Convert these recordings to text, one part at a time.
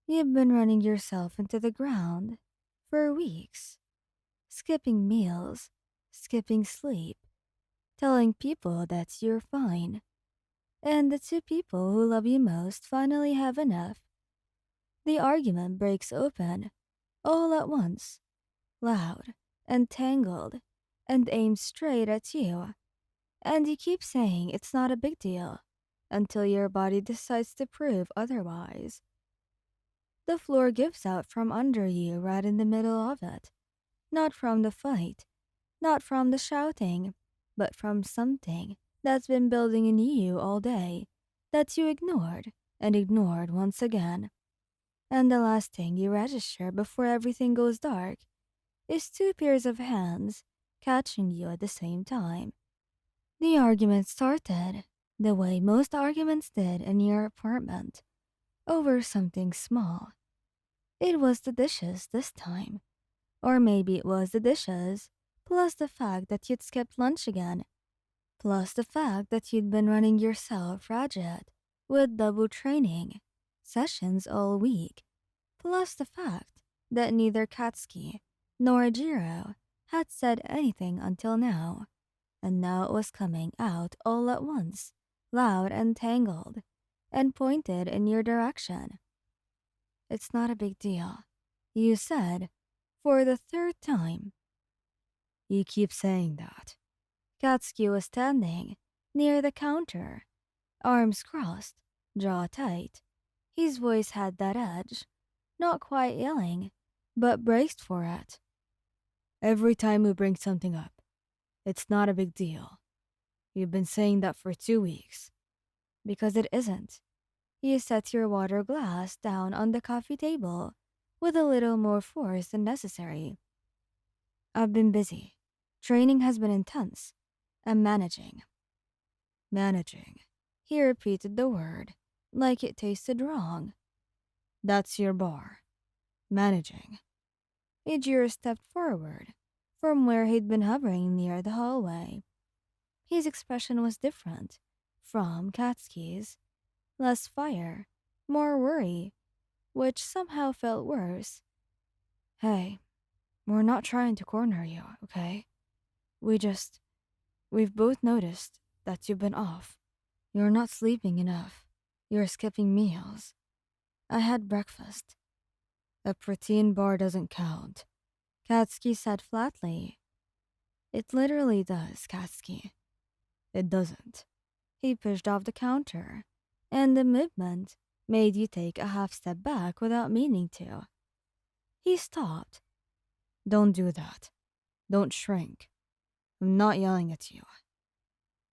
You've been running yourself into the ground for weeks, skipping meals, skipping sleep, telling people that you're fine. And the two people who love you most finally have enough. The argument breaks open, all at once, loud and tangled, and aimed straight at you. And you keep saying it's not a big deal until your body decides to prove otherwise. The floor gives out from under you right in the middle of it. Not from the fight, not from the shouting, but from something that's been building in you all day that you ignored and ignored once again. And the last thing you register before everything goes dark is two pairs of hands catching you at the same time. The argument started the way most arguments did in your apartment, over something small. It was the dishes this time. Or maybe it was the dishes, plus the fact that you'd skipped lunch again, plus the fact that you'd been running yourself ragged with double training sessions all week, plus the fact that neither Katsuki nor Jiro had said anything until now, and now it was coming out all at once, loud and tangled, and pointed in your direction. It's not a big deal, you said, for the third time. You keep saying that. Katsuki was standing near the counter, arms crossed, jaw tight. His voice had that edge, not quite yelling, but braced for it. Every time we bring something up, it's not a big deal. You've been saying that for 2 weeks. Because it isn't. You set your water glass down on the coffee table with a little more force than necessary. I've been busy. Training has been intense. I'm managing. Managing. He repeated the word, like it tasted wrong. That's your bar. Managing. Ijiro stepped forward from where he'd been hovering near the hallway. His expression was different from Katsuki's. Less fire, more worry, which somehow felt worse. Hey, we're not trying to corner you, okay? We've both noticed that you've been off. You're not sleeping enough. You're skipping meals. I had breakfast. A protein bar doesn't count, Katsuki said flatly. It literally does, Katsuki. It doesn't. He pushed off the counter, and the movement made you take a half step back without meaning to. He stopped. Don't do that. Don't shrink. I'm not yelling at you.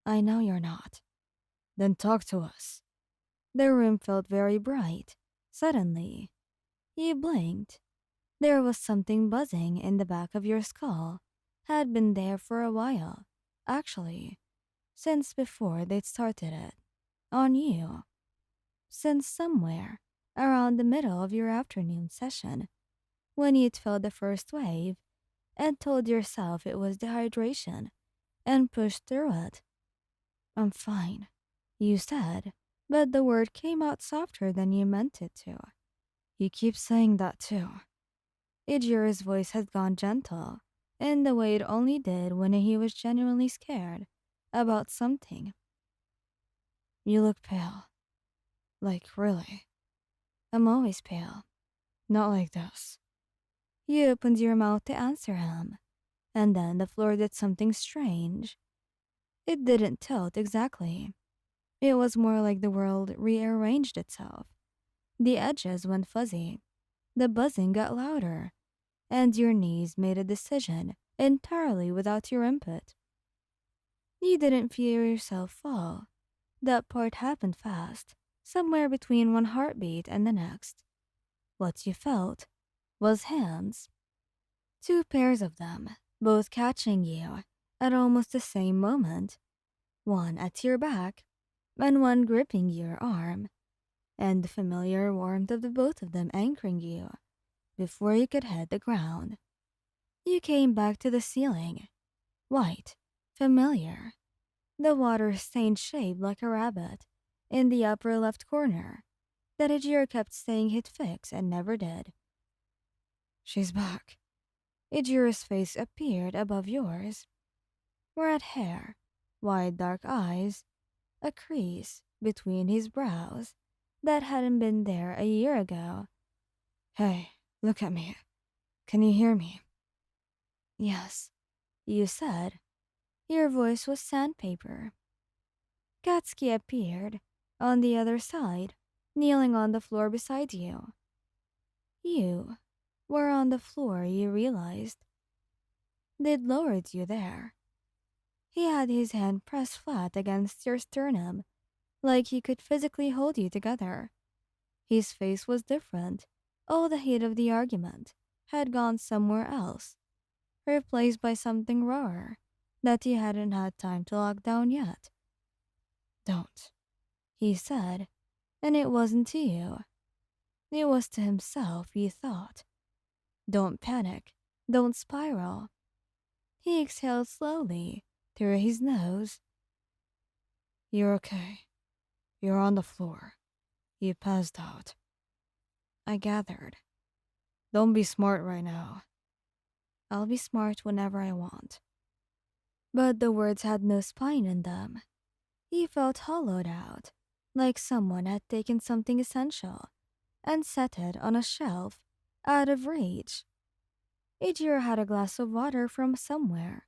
I know you're not. Then talk to us. The room felt very bright. Suddenly, you blinked. There was something buzzing in the back of your skull. Had been there for a while, actually, since before they'd started it. On you. Since somewhere around the middle of your afternoon session, when you'd felt the first wave and told yourself it was dehydration and pushed through it. I'm fine, you said, but the word came out softer than you meant it to. You keep saying that too. Ijiro's voice had gone gentle, in the way it only did when he was genuinely scared about something. You look pale. Like, really. I'm always pale. Not like this. You opened your mouth to answer him, and then the floor did something strange. It didn't tilt exactly. It was more like the world rearranged itself. The edges went fuzzy. The buzzing got louder, and your knees made a decision entirely without your input. You didn't feel yourself fall. That part happened fast, somewhere between one heartbeat and the next. What you felt was hands. Two pairs of them, both catching you at almost the same moment. One at your back, and one gripping your arm, and the familiar warmth of the both of them anchoring you before you could hit the ground. You came back to the ceiling, white, familiar, the water-stained shape like a rabbit in the upper left corner, that Ijiro kept saying he'd fix and never did. She's back. Ijiro's face appeared above yours. Red hair, wide dark eyes, a crease between his brows that hadn't been there a year ago. Hey, look at me. Can you hear me? Yes, you said. Your voice was sandpaper. Katsuki appeared on the other side, kneeling on the floor beside you. You were on the floor, you realized. They'd lowered you there. He had his hand pressed flat against your sternum, like he could physically hold you together. His face was different. All the heat of the argument had gone somewhere else, replaced by something rawer that he hadn't had time to lock down yet. Don't, he said, and it wasn't to you. It was to himself, he thought. Don't panic. Don't spiral. He exhaled slowly through his nose. You're okay. You're on the floor. You passed out. I gathered. Don't be smart right now. I'll be smart whenever I want. But the words had no spine in them. He felt hollowed out, like someone had taken something essential and set it on a shelf out of reach. Ijiro had a glass of water from somewhere.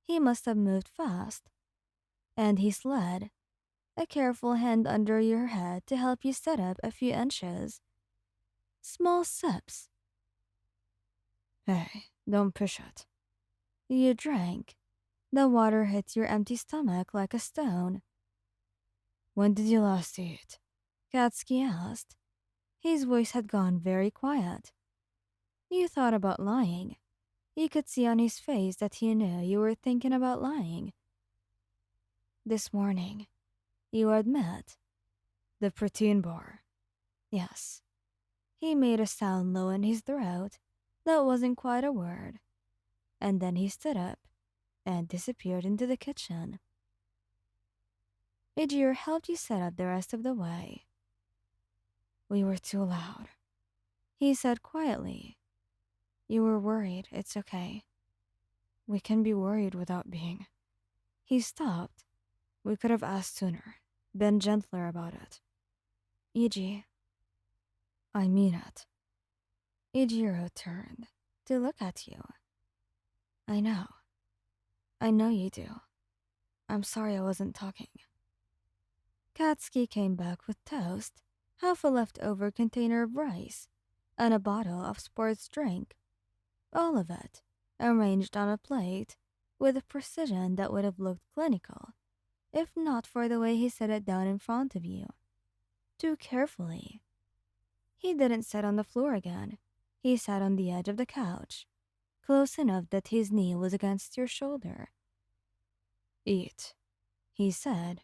He must have moved fast. And he slid, a careful hand under your head to help you sit up a few inches. Small sips. Hey, don't push it. You drank. The water hit your empty stomach like a stone. When did you last eat? Katsuki asked. His voice had gone very quiet. You thought about lying. You could see on his face that he knew you were thinking about lying. This morning, you admit. The protein bar. Yes. He made a sound low in his throat that wasn't quite a word. And then he stood up and disappeared into the kitchen. Ijiro helped you set up the rest of the way. We were too loud. He said quietly. You were worried, it's okay. We can be worried without being. He stopped. We could have asked sooner, been gentler about it. Iji. I mean it. Ijiro turned to look at you. I know. I know you do. I'm sorry I wasn't talking. Katsuki came back with toast, half a leftover container of rice, and a bottle of sports drink. All of it arranged on a plate with a precision that would have looked clinical, if not for the way he set it down in front of you. Too carefully. He didn't sit on the floor again. He sat on the edge of the couch, close enough that his knee was against your shoulder. Eat, he said.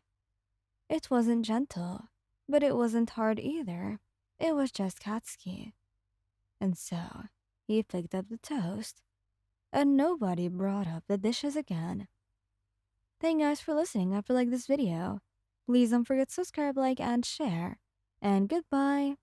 It wasn't gentle, but it wasn't hard either. It was just Katsuki. And so, he picked up the toast, and nobody brought up the dishes again. Thank you guys for listening. If you like this video, please don't forget to subscribe, like, and share. And goodbye.